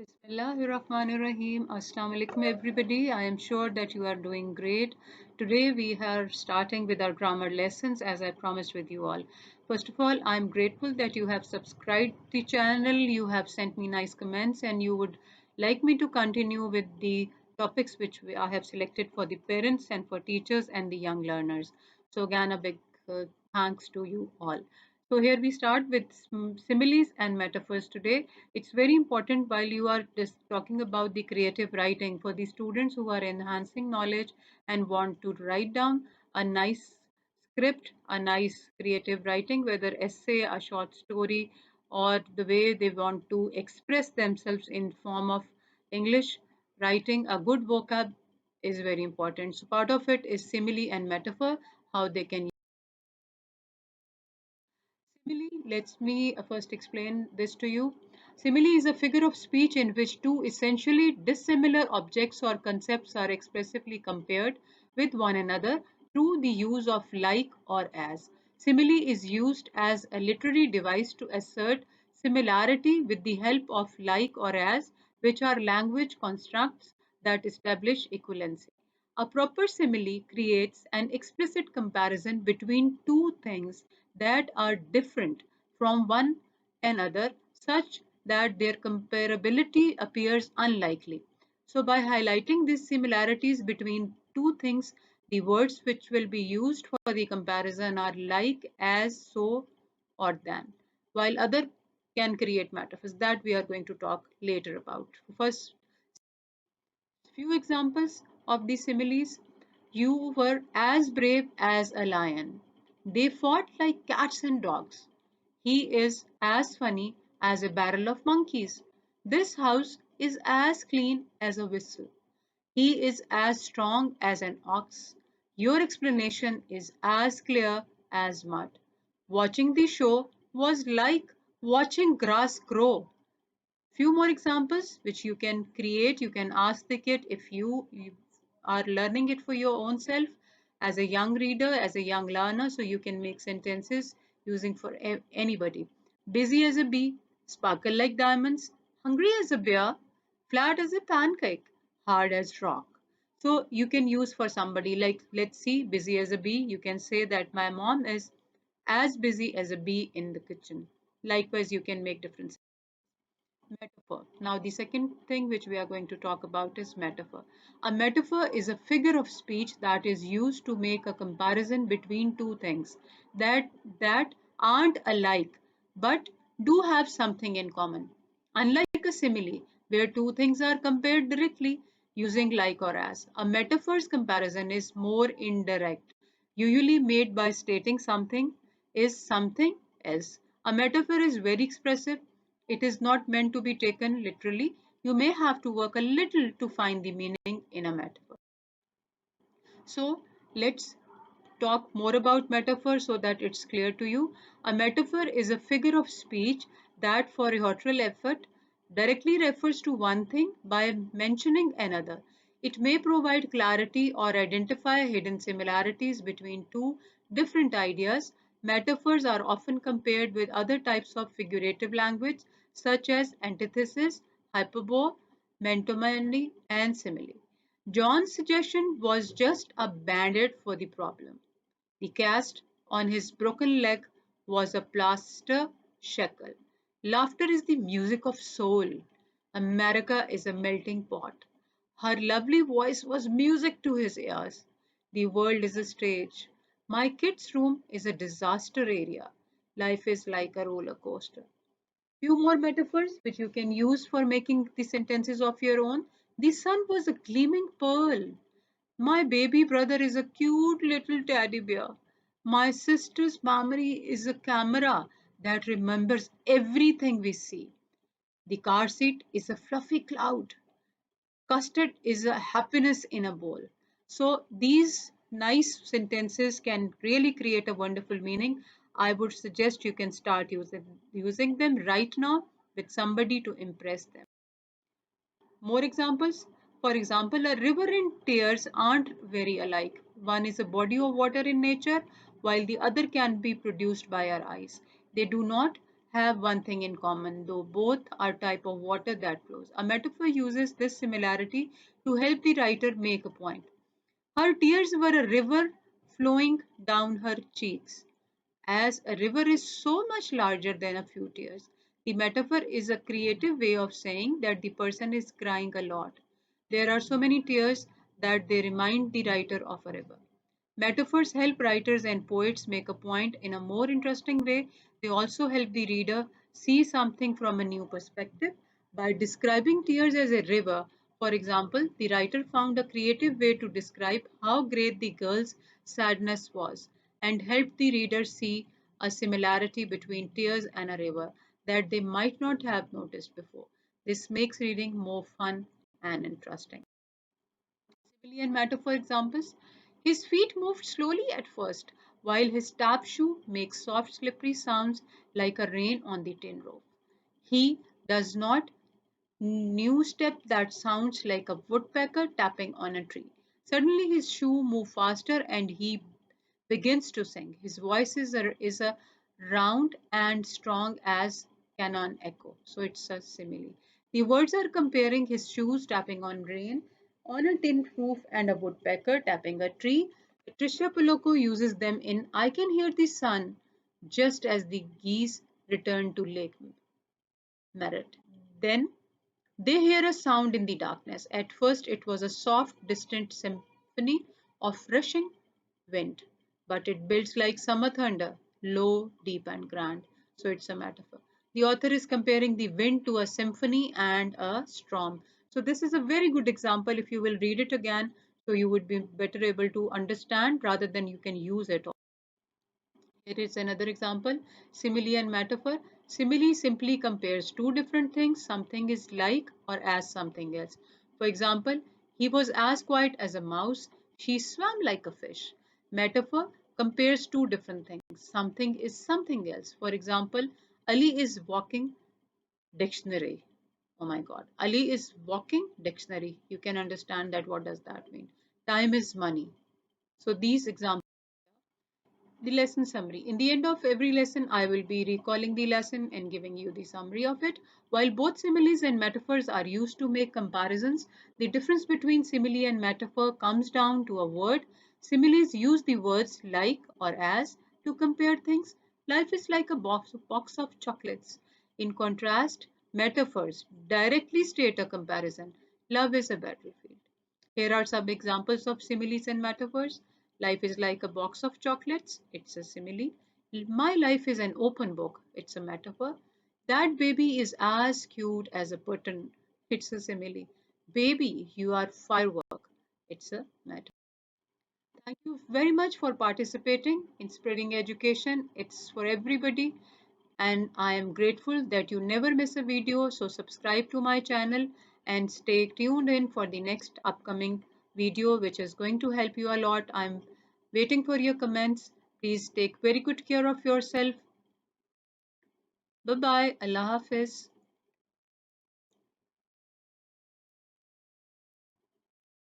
Bismillahirrahmanirrahim. Assalamu alaikum everybody. I am sure that you are doing great. Today we are starting with our grammar lessons as I promised with you all. First of all, I am grateful that you have subscribed the channel, you have sent me nice comments and you would like me to continue with the topics which I have selected for the parents and for teachers and the young learners. So again a big thanks to you all. So here we start with similes and metaphors today. It's very important while you are just talking about the creative writing for the students who are enhancing knowledge and want to write down a nice script, a nice creative writing, whether essay, a short story, or the way they want to express themselves in form of English writing. A good vocab is very important. So part of it is simile and metaphor, how they can simile, let me first explain this to you. Simile is a figure of speech in which two essentially dissimilar objects or concepts are expressively compared with one another through the use of like or as. Simile is used as a literary device to assert similarity with the help of like or as, which are language constructs that establish equivalency. A proper simile creates an explicit comparison between two things that are different from one another such that their comparability appears unlikely. So by highlighting these similarities between two things, the words which will be used for the comparison are like, as, so, or than, while other can create metaphors that we are going to talk later about. First, few examples of these similes. You were as brave as a lion. They fought like cats and dogs. He is as funny as a barrel of monkeys. This house is as clean as a whistle. He is as strong as an ox. Your explanation is as clear as mud. Watching the show was like watching grass grow. Few more examples which you can create. You can ask the kid if you are learning it for your own self as a young reader, as a young learner, so you can make sentences using for anybody. Busy as a bee, sparkle like diamonds, hungry as a bear, flat as a pancake, hard as rock. So you can use for somebody like, let's see, busy as a bee. You can say that my mom is as busy as a bee in the kitchen. Likewise, you can make different metaphor. Now, the second thing which we are going to talk about is metaphor. A metaphor is a figure of speech that is used to make a comparison between two things that aren't alike but do have something in common. Unlike a simile, where two things are compared directly using like or as, a metaphor's comparison is more indirect, usually made by stating something is something else. A metaphor is very expressive. It is not meant to be taken literally. You may have to work a little to find the meaning in a metaphor. So let's talk more about metaphor so that it's clear to you. A metaphor is a figure of speech that for rhetorical effort directly refers to one thing by mentioning another. It may provide clarity or identify hidden similarities between two different ideas. Metaphors are often compared with other types of figurative language such as antithesis, hyperbole, mentomony, and simile. John's suggestion was just a band-aid for the problem. The cast on his broken leg was a plaster shekel. Laughter is the music of soul. America is a melting pot. Her lovely voice was music to his ears. The world is a stage. My kid's room is a disaster area. Life is like a roller coaster. Few more metaphors which you can use for making the sentences of your own. The sun was a gleaming pearl. My baby brother is a cute little teddy bear. My sister's memory is a camera that remembers everything we see. The car seat is a fluffy cloud. Custard is a happiness in a bowl. So these nice sentences can really create a wonderful meaning. I would suggest you can start using them right now with somebody to impress them. More examples. For example, a river and tears aren't very alike. One is a body of water in nature, while the other can be produced by our eyes. They do not have one thing in common, though both are type of water that flows. A metaphor uses this similarity to help the writer make a point. Her tears were a river flowing down her cheeks. As a river is so much larger than a few tears, the metaphor is a creative way of saying that the person is crying a lot. There are so many tears that they remind the writer of a river. Metaphors help writers and poets make a point in a more interesting way. They also help the reader see something from a new perspective. By describing tears as a river, for example, the writer found a creative way to describe how great the girl's sadness was and helped the reader see a similarity between tears and a river that they might not have noticed before. This makes reading more fun and interesting. Simile and metaphor examples. His feet moved slowly at first, while his tap shoe makes soft slippery sounds like a rain on the tin roof. He does not new step that sounds like a woodpecker tapping on a tree. Suddenly his shoe moves faster and he begins to sing. His voice is a round and strong as canon echo. So it's a simile. The words are comparing his shoes tapping on rain on a tin roof and a woodpecker tapping a tree. Patricia Polocco uses them in I Can Hear the Sun just as the geese return to Lake Merritt. Then they hear a sound in the darkness. At first, it was a soft, distant symphony of rushing wind, but it builds like summer thunder, low, deep, and grand. So it's a metaphor. The author is comparing the wind to a symphony and a storm. So this is a very good example if you will read it again, so you would be better able to understand rather than you can use it. Here is another example, simile and metaphor. Simile simply compares two different things. Something is like or as something else. For example, he was as quiet as a mouse. She swam like a fish. Metaphor compares two different things. Something is something else. For example, Ali is walking dictionary. Oh my God. Ali is walking dictionary. You can understand that. What does that mean? Time is money. So these examples. The lesson summary. In the end of every lesson, I will be recalling the lesson and giving you the summary of it. While both similes and metaphors are used to make comparisons, the difference between simile and metaphor comes down to a word. Similes use the words like or as to compare things. Life is like a box of chocolates. In contrast, metaphors directly state a comparison. Love is a battlefield. Here are some examples of similes and metaphors. Life is like a box of chocolates. It's a simile. My life is an open book. It's a metaphor. That baby is as cute as a button. It's a simile. Baby, you are firework. It's a metaphor. Thank you very much for participating in spreading education. It's for everybody, and I am grateful that you never miss a video. So subscribe to my channel and stay tuned in for the next upcoming video, which is going to help you a lot. I'm waiting for your comments. Please take very good care of yourself. Bye bye. Allah Hafiz.